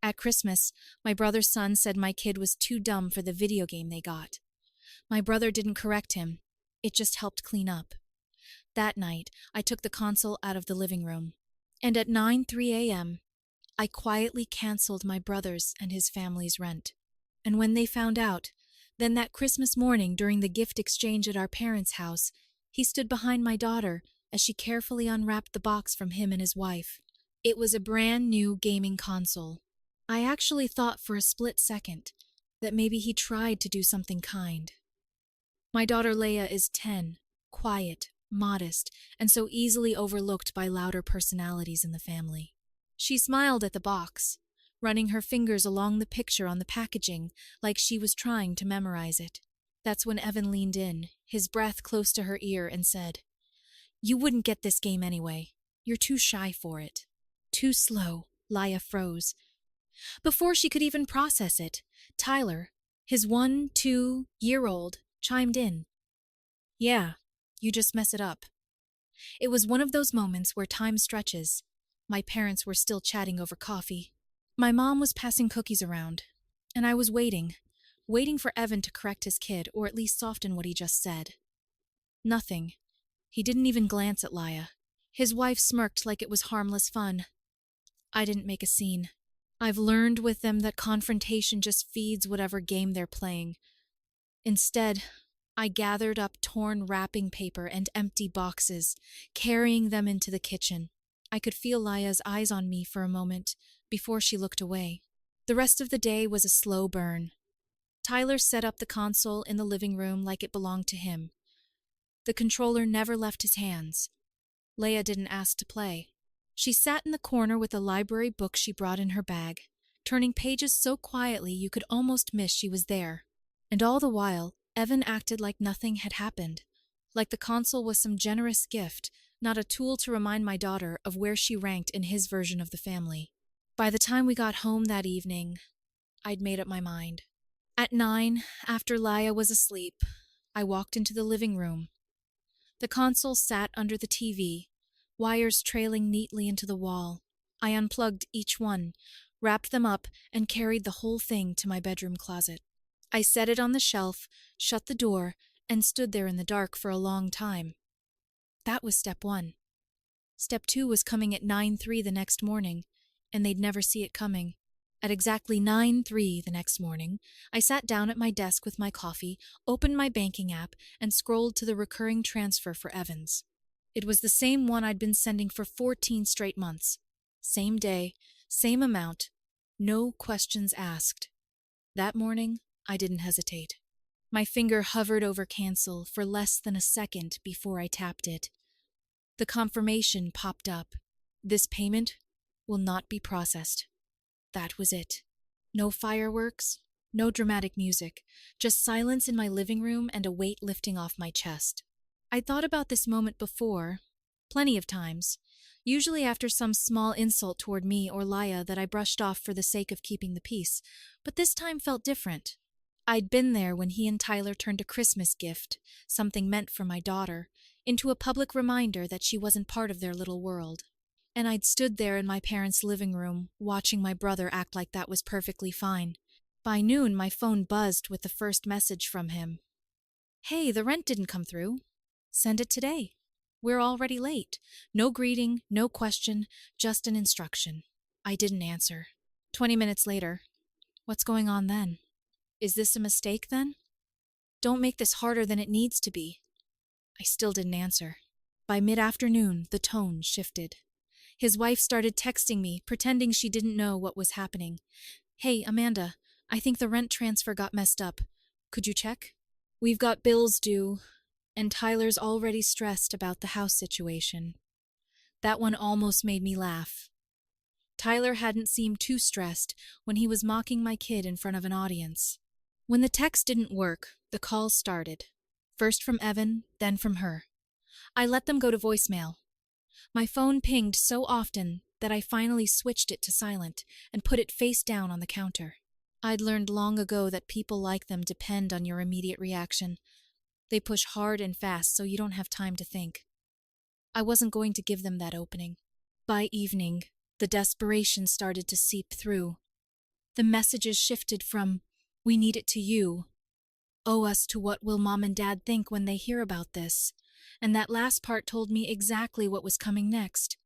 At Christmas, my brother's son said my kid was too dumb for the video game they got. My brother didn't correct him. It just helped clean up. That night, I took the console out of the living room, and at 9:03 a.m., I quietly canceled my brother's and his family's rent. And when they found out, then that Christmas morning during the gift exchange at our parents' house, he stood behind my daughter as she carefully unwrapped the box from him and his wife. It was a brand new gaming console. I actually thought for a split second that maybe he tried to do something kind. My daughter Leia is 10, quiet, modest, and so easily overlooked by louder personalities in the family. She smiled at the box, running her fingers along the picture on the packaging like she was trying to memorize it. That's when Evan leaned in, his breath close to her ear, and said, "You wouldn't get this game anyway. You're too shy for it." Too slow, Leia froze. Before she could even process it, Tyler, his 1-2-year-old, chimed in. "Yeah, you just mess it up." It was one of those moments where time stretches. My parents were still chatting over coffee. My mom was passing cookies around, and I was waiting for Evan to correct his kid or at least soften what he just said. Nothing. He didn't even glance at Leia. His wife smirked like it was harmless fun. I didn't make a scene. I've learned with them that confrontation just feeds whatever game they're playing. Instead, I gathered up torn wrapping paper and empty boxes, carrying them into the kitchen. I could feel Leia's eyes on me for a moment before she looked away. The rest of the day was a slow burn. Tyler set up the console in the living room like it belonged to him. The controller never left his hands. Leia didn't ask to play. She sat in the corner with a library book she brought in her bag, turning pages so quietly you could almost miss she was there. And all the while, Evan acted like nothing had happened, like the console was some generous gift, not a tool to remind my daughter of where she ranked in his version of the family. By the time we got home that evening, I'd made up my mind. At 9, after Leia was asleep, I walked into the living room. The console sat under the TV, wires trailing neatly into the wall. I unplugged each one, wrapped them up, and carried the whole thing to my bedroom closet. I set it on the shelf, shut the door, and stood there in the dark for a long time. That was step 1. Step 2 was coming at 9:03 the next morning, and they'd never see it coming. At exactly 9:03 the next morning, I sat down at my desk with my coffee, opened my banking app, and scrolled to the recurring transfer for Evans. It was the same one I'd been sending for 14 straight months. Same day, same amount, no questions asked. That morning, I didn't hesitate. My finger hovered over cancel for less than a second before I tapped it. The confirmation popped up. This payment will not be processed. That was it. No fireworks, no dramatic music, just silence in my living room and a weight lifting off my chest. I'd thought about this moment before, plenty of times, usually after some small insult toward me or Leia that I brushed off for the sake of keeping the peace, but this time felt different. I'd been there when he and Tyler turned a Christmas gift, something meant for my daughter, into a public reminder that she wasn't part of their little world. And I'd stood there in my parents' living room, watching my brother act like that was perfectly fine. By noon, my phone buzzed with the first message from him. "Hey, the rent didn't come through. Send it today. We're already late. No greeting, no question, just an instruction." I didn't answer. 20 minutes later. What's going on then? Is this a mistake then? Don't make this harder than it needs to be. I still didn't answer. By mid-afternoon, the tone shifted. His wife started texting me, pretending she didn't know what was happening. "Hey, Amanda, I think the rent transfer got messed up. Could you check? We've got bills due, and Tyler's already stressed about the house situation." That one almost made me laugh. Tyler hadn't seemed too stressed when he was mocking my kid in front of an audience. When the text didn't work, the calls started. First from Evan, then from her. I let them go to voicemail. My phone pinged so often that I finally switched it to silent and put it face down on the counter. I'd learned long ago that people like them depend on your immediate reaction. They push hard and fast so you don't have time to think. I wasn't going to give them that opening. By evening, the desperation started to seep through. The messages shifted from, "We need it," to "you owe us," to "what will mom and dad think when they hear about this?" And that last part told me exactly what was coming next.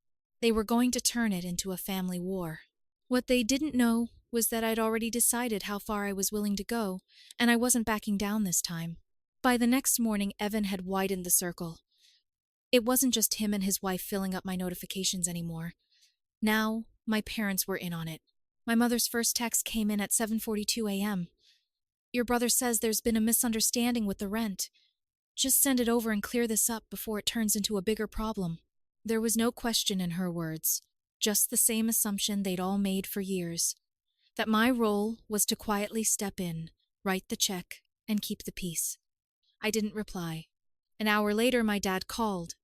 They were going to turn it into a family war. What they didn't know was that I'd already decided how far I was willing to go, and I wasn't backing down this time. By the next morning, Evan had widened the circle. It wasn't just him and his wife filling up my notifications anymore. Now, my parents were in on it. My mother's first text came in at 7:42 a.m. "Your brother says there's been a misunderstanding with the rent. Just send it over and clear this up before it turns into a bigger problem." There was no question in her words, just the same assumption they'd all made for years. That my role was to quietly step in, write the check, and keep the peace. I didn't reply. An hour later, my dad called.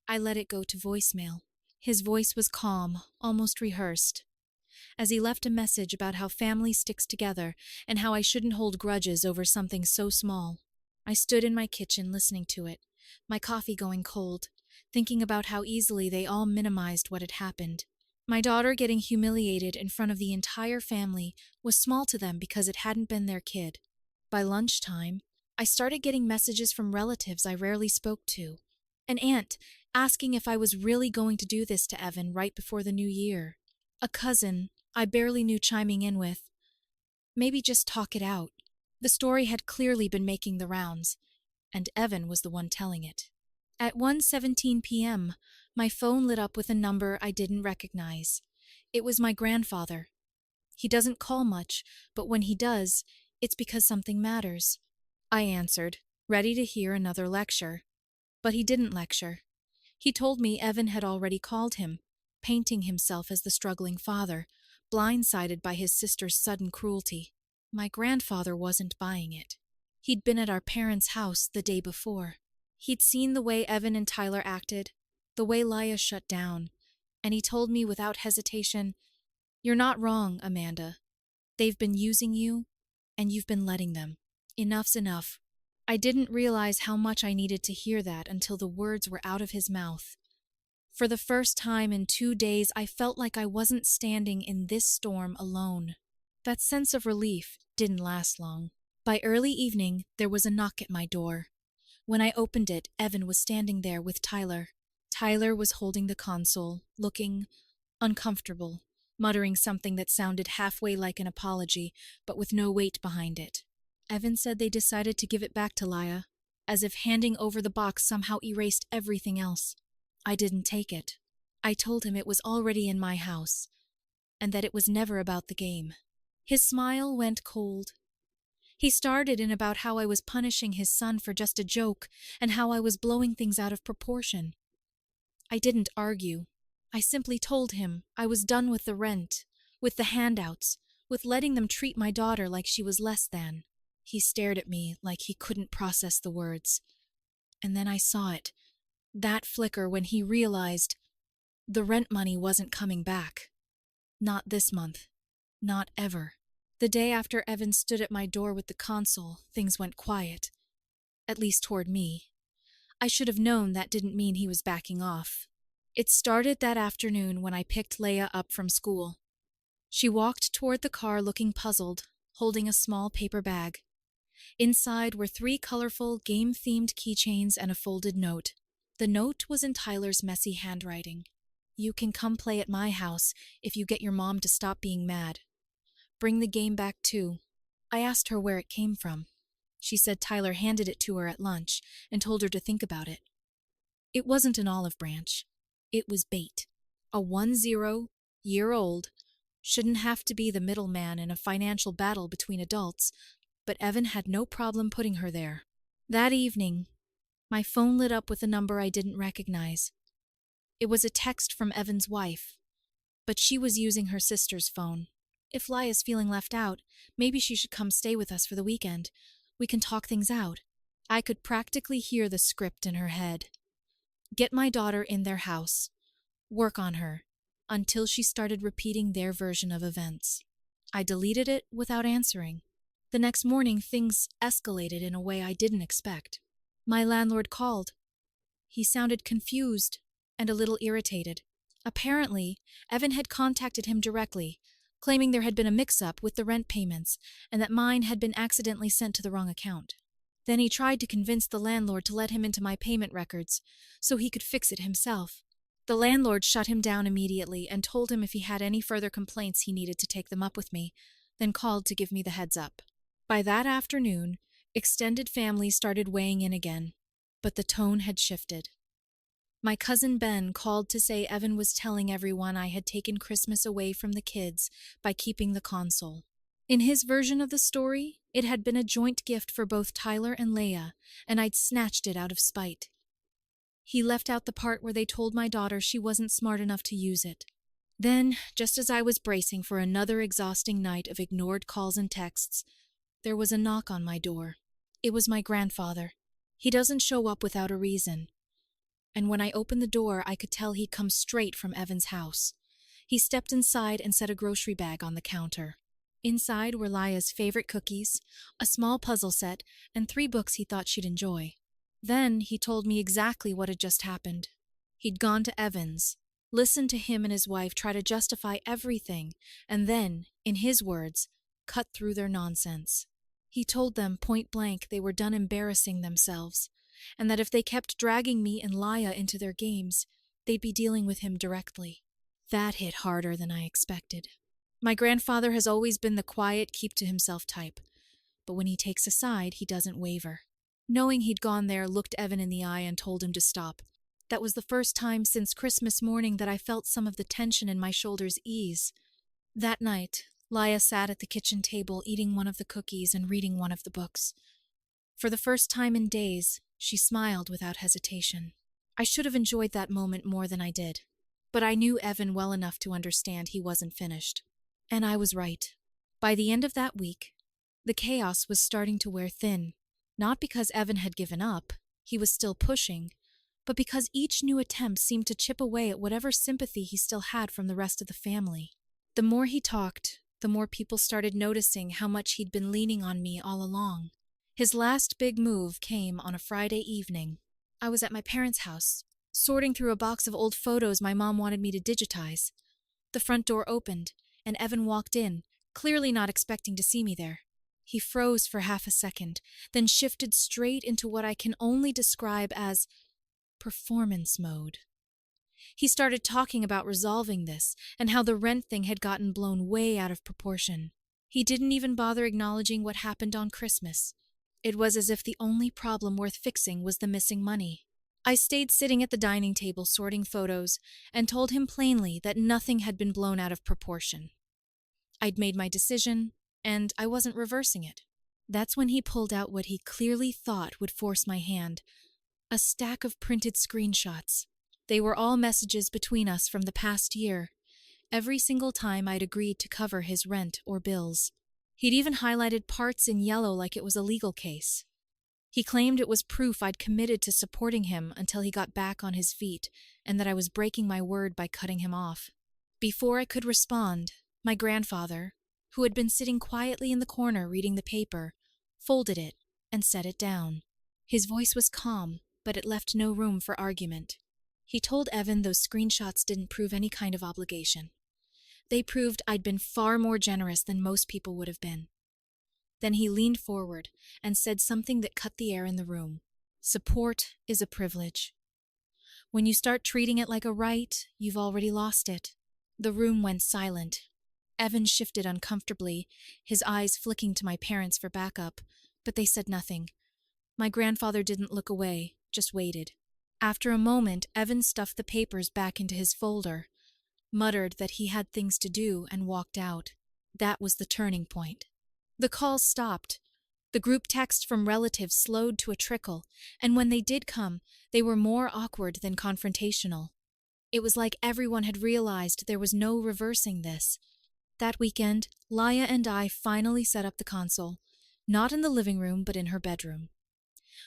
I let it go to voicemail. His voice was calm, almost rehearsed. As he left a message about how family sticks together and how I shouldn't hold grudges over something so small. I stood in my kitchen listening to it, my coffee going cold, thinking about how easily they all minimized what had happened. My daughter getting humiliated in front of the entire family was small to them because it hadn't been their kid. By lunchtime, I started getting messages from relatives I rarely spoke to. An aunt asking if I was really going to do this to Evan right before the new year. A cousin I barely knew chiming in with, "Maybe just talk it out." The story had clearly been making the rounds, and Evan was the one telling it. At 1:17 p.m., my phone lit up with a number I didn't recognize. It was my grandfather. He doesn't call much, but when he does, it's because something matters. I answered, ready to hear another lecture. But he didn't lecture. He told me Evan had already called him, painting himself as the struggling father, blindsided by his sister's sudden cruelty. My grandfather wasn't buying it. He'd been at our parents' house the day before. He'd seen the way Evan and Tyler acted, the way Laya shut down, and he told me without hesitation, "You're not wrong, Amanda. They've been using you, and you've been letting them. Enough's enough." I didn't realize how much I needed to hear that until the words were out of his mouth. For the first time in 2 days, I felt like I wasn't standing in this storm alone. That sense of relief didn't last long. By early evening, there was a knock at my door. When I opened it, Evan was standing there with Tyler. Tyler was holding the console, looking uncomfortable, muttering something that sounded halfway like an apology, but with no weight behind it. Evan said they decided to give it back to Laya, as if handing over the box somehow erased everything else. I didn't take it. I told him it was already in my house, and that it was never about the game. His smile went cold. He started in about how I was punishing his son for just a joke, and how I was blowing things out of proportion. I didn't argue. I simply told him I was done with the rent, with the handouts, with letting them treat my daughter like she was less than. He stared at me like he couldn't process the words. And then I saw it, that flicker when he realized the rent money wasn't coming back. Not this month. Not ever. The day after Evan stood at my door with the console, things went quiet. At least toward me. I should have known that didn't mean he was backing off. It started that afternoon when I picked Leia up from school. She walked toward the car looking puzzled, holding a small paper bag. Inside were 3 colorful, game-themed keychains and a folded note. The note was in Tyler's messy handwriting. "You can come play at my house if you get your mom to stop being mad. Bring the game back too." I asked her where it came from. She said Tyler handed it to her at lunch and told her to think about it. It wasn't an olive branch. It was bait. A 10-year-old shouldn't have to be the middleman in a financial battle between adults, but Evan had no problem putting her there. That evening, my phone lit up with a number I didn't recognize. It was a text from Evan's wife, but she was using her sister's phone. "If Laya's feeling left out, maybe she should come stay with us for the weekend. We can talk things out." I could practically hear the script in her head. Get my daughter in their house. Work on her, until she started repeating their version of events. I deleted it without answering. The next morning, things escalated in a way I didn't expect. My landlord called. He sounded confused and a little irritated. Apparently, Evan had contacted him directly, claiming there had been a mix-up with the rent payments and that mine had been accidentally sent to the wrong account. Then he tried to convince the landlord to let him into my payment records so he could fix it himself. The landlord shut him down immediately and told him if he had any further complaints he needed to take them up with me, then called to give me the heads up. By that afternoon, extended family started weighing in again, but the tone had shifted. My cousin Ben called to say Evan was telling everyone I had taken Christmas away from the kids by keeping the console. In his version of the story, it had been a joint gift for both Tyler and Leia, and I'd snatched it out of spite. He left out the part where they told my daughter she wasn't smart enough to use it. Then, just as I was bracing for another exhausting night of ignored calls and texts, there was a knock on my door. It was my grandfather. He doesn't show up without a reason. And when I opened the door, I could tell he'd come straight from Evan's house. He stepped inside and set a grocery bag on the counter. Inside were Laya's favorite cookies, a small puzzle set, and 3 books he thought she'd enjoy. Then he told me exactly what had just happened. He'd gone to Evan's, listened to him and his wife try to justify everything, and then, in his words, cut through their nonsense. He told them point blank they were done embarrassing themselves, and that if they kept dragging me and Laya into their games, they'd be dealing with him directly. That hit harder than I expected. My grandfather has always been the quiet, keep-to-himself type, but when he takes a side, he doesn't waver. Knowing he'd gone there, looked Evan in the eye and told him to stop. That was the first time since Christmas morning that I felt some of the tension in my shoulders ease. That night, Laya sat at the kitchen table eating one of the cookies and reading one of the books. For the first time in days, she smiled without hesitation. I should have enjoyed that moment more than I did, but I knew Evan well enough to understand he wasn't finished. And I was right. By the end of that week, the chaos was starting to wear thin, not because Evan had given up, he was still pushing, but because each new attempt seemed to chip away at whatever sympathy he still had from the rest of the family. The more he talked, the more people started noticing how much he'd been leaning on me all along. His last big move came on a Friday evening. I was at my parents' house, sorting through a box of old photos my mom wanted me to digitize. The front door opened, and Evan walked in, clearly not expecting to see me there. He froze for half a second, then shifted straight into what I can only describe as performance mode. He started talking about resolving this, and how the rent thing had gotten blown way out of proportion. He didn't even bother acknowledging what happened on Christmas. It was as if the only problem worth fixing was the missing money. I stayed sitting at the dining table sorting photos and told him plainly that nothing had been blown out of proportion. I'd made my decision, and I wasn't reversing it. That's when he pulled out what he clearly thought would force my hand, a stack of printed screenshots. They were all messages between us from the past year, every single time I'd agreed to cover his rent or bills. He'd even highlighted parts in yellow like it was a legal case. He claimed it was proof I'd committed to supporting him until he got back on his feet, and that I was breaking my word by cutting him off. Before I could respond, my grandfather, who had been sitting quietly in the corner reading the paper, folded it and set it down. His voice was calm, but it left no room for argument. He told Evan those screenshots didn't prove any kind of obligation. They proved I'd been far more generous than most people would have been. Then he leaned forward and said something that cut the air in the room. Support is a privilege. When you start treating it like a right, you've already lost it. The room went silent. Evan shifted uncomfortably, his eyes flicking to my parents for backup, but they said nothing. My grandfather didn't look away, just waited. After a moment, Evan stuffed the papers back into his folder, muttered that he had things to do, and walked out. That was the turning point. The calls stopped. The group text from relatives slowed to a trickle, and when they did come, they were more awkward than confrontational. It was like everyone had realized there was no reversing this. That weekend, Laya and I finally set up the console, not in the living room but in her bedroom.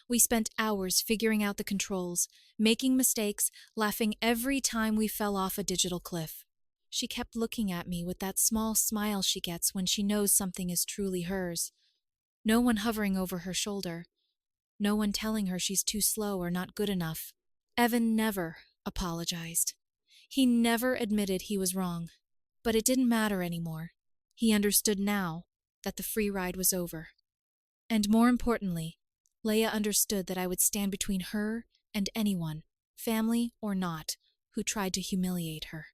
We spent hours figuring out the controls, making mistakes, laughing every time we fell off a digital cliff. She kept looking at me with that small smile she gets when she knows something is truly hers. No one hovering over her shoulder. No one telling her she's too slow or not good enough. Evan never apologized. He never admitted he was wrong. But it didn't matter anymore. He understood now that the free ride was over. And more importantly, Leia understood that I would stand between her and anyone, family or not, who tried to humiliate her.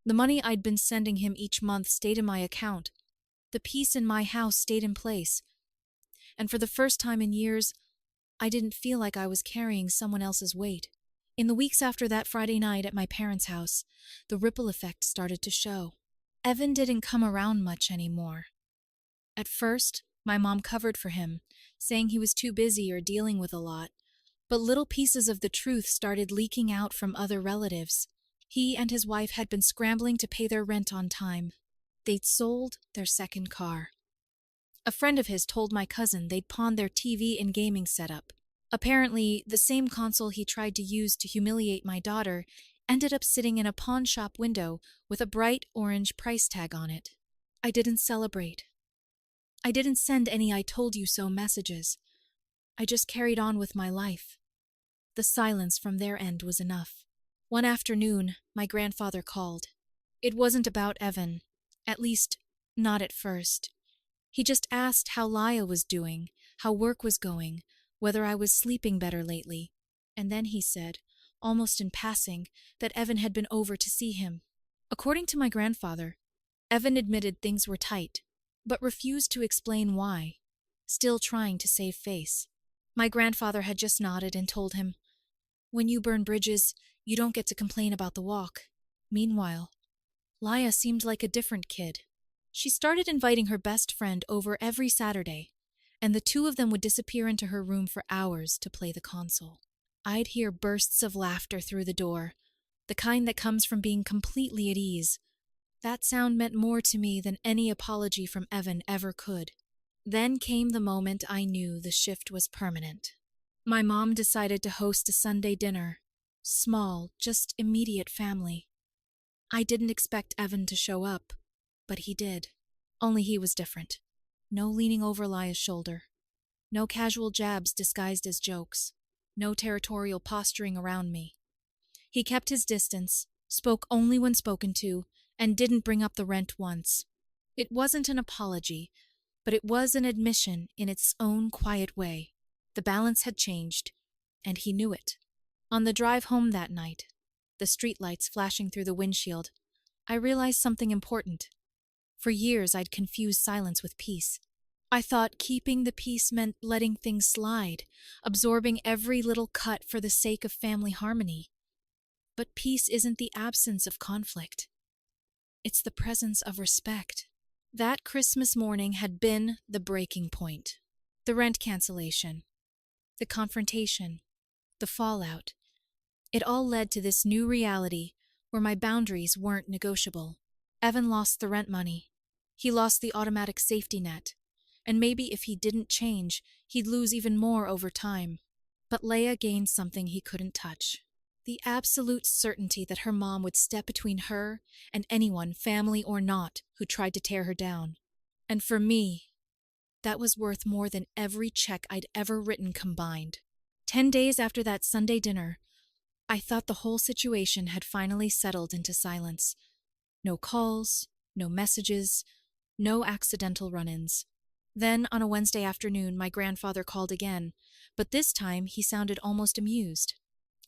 The money I'd been sending him each month stayed in my account. The peace in my house stayed in place. And for the first time in years, I didn't feel like I was carrying someone else's weight. In the weeks after that Friday night at my parents' house, the ripple effect started to show. Evan didn't come around much anymore. At first, my mom covered for him, saying he was too busy or dealing with a lot, but little pieces of the truth started leaking out from other relatives. He and his wife had been scrambling to pay their rent on time. They'd sold their second car. A friend of his told my cousin they'd pawned their TV and gaming setup. Apparently, the same console he tried to use to humiliate my daughter ended up sitting in a pawn shop window with a bright orange price tag on it. I didn't celebrate. I didn't send any "I told you so" messages. I just carried on with my life. The silence from their end was enough. One afternoon, my grandfather called. It wasn't about Evan, at least, not at first. He just asked how Leia was doing, how work was going, whether I was sleeping better lately. And then he said, almost in passing, that Evan had been over to see him. According to my grandfather, Evan admitted things were tight, but refused to explain why, still trying to save face. My grandfather had just nodded and told him, "When you burn bridges, you don't get to complain about the walk." Meanwhile, Leia seemed like a different kid. She started inviting her best friend over every Saturday, and the two of them would disappear into her room for hours to play the console. I'd hear bursts of laughter through the door, the kind that comes from being completely at ease. That sound meant more to me than any apology from Evan ever could. Then came the moment I knew the shift was permanent. My mom decided to host a Sunday dinner. Small, just immediate family. I didn't expect Evan to show up, but he did. Only he was different. No leaning over Leia's shoulder. No casual jabs disguised as jokes. No territorial posturing around me. He kept his distance, spoke only when spoken to, and didn't bring up the rent once. It wasn't an apology, but it was an admission in its own quiet way. The balance had changed, and he knew it. On the drive home that night, the streetlights flashing through the windshield, I realized something important. For years, I'd confused silence with peace. I thought keeping the peace meant letting things slide, absorbing every little cut for the sake of family harmony. But peace isn't the absence of conflict. It's the presence of respect. That Christmas morning had been the breaking point. The rent cancellation, the confrontation, the fallout. It all led to this new reality where my boundaries weren't negotiable. Evan lost the rent money. He lost the automatic safety net. And maybe if he didn't change, he'd lose even more over time. But Leia gained something he couldn't touch. The absolute certainty that her mom would step between her and anyone, family or not, who tried to tear her down. And for me, that was worth more than every check I'd ever written combined. 10 days after that Sunday dinner, I thought the whole situation had finally settled into silence. No calls, no messages, no accidental run-ins. Then, on a Wednesday afternoon, my grandfather called again, but this time he sounded almost amused.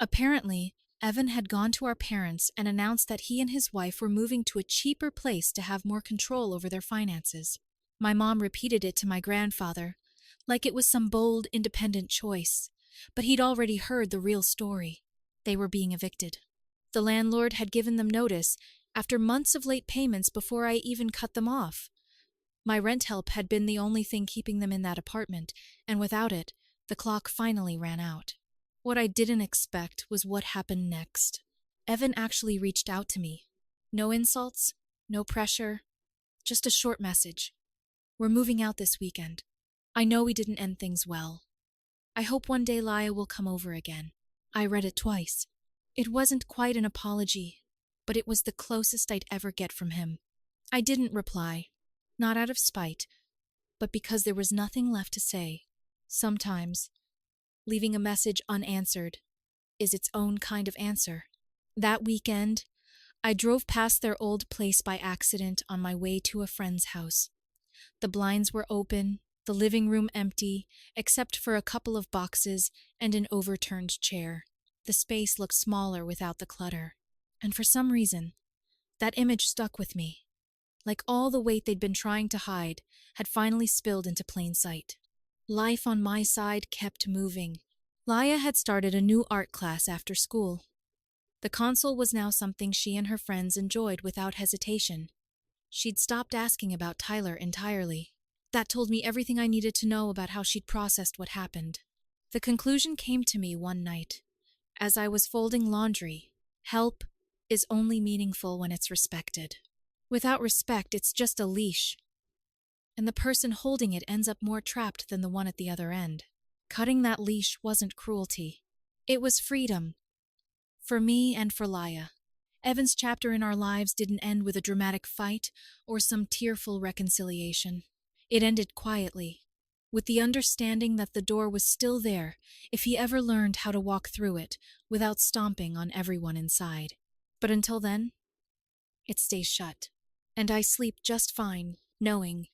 Apparently, Evan had gone to our parents and announced that he and his wife were moving to a cheaper place to have more control over their finances. My mom repeated it to my grandfather, like it was some bold, independent choice, but he'd already heard the real story. They were being evicted. The landlord had given them notice after months of late payments before I even cut them off. My rent help had been the only thing keeping them in that apartment, and without it, the clock finally ran out. What I didn't expect was what happened next. Evan actually reached out to me. No insults, no pressure, just a short message. "We're moving out this weekend. I know we didn't end things well. I hope one day Leia will come over again." I read it twice. It wasn't quite an apology, but it was the closest I'd ever get from him. I didn't reply, not out of spite, but because there was nothing left to say. Sometimes, leaving a message unanswered is its own kind of answer. That weekend, I drove past their old place by accident on my way to a friend's house. The blinds were open, the living room empty, except for a couple of boxes and an overturned chair. The space looked smaller without the clutter. And for some reason, that image stuck with me. Like all the weight they'd been trying to hide had finally spilled into plain sight. Life on my side kept moving. Laia had started a new art class after school. The console was now something she and her friends enjoyed without hesitation. She'd stopped asking about Tyler entirely. That told me everything I needed to know about how she'd processed what happened. The conclusion came to me one night. As I was folding laundry, help is only meaningful when it's respected. Without respect, it's just a leash. And the person holding it ends up more trapped than the one at the other end. Cutting that leash wasn't cruelty. It was freedom. For me and for Laia. Evan's chapter in our lives didn't end with a dramatic fight or some tearful reconciliation. It ended quietly, with the understanding that the door was still there if he ever learned how to walk through it without stomping on everyone inside. But until then, it stays shut. And I sleep just fine, knowing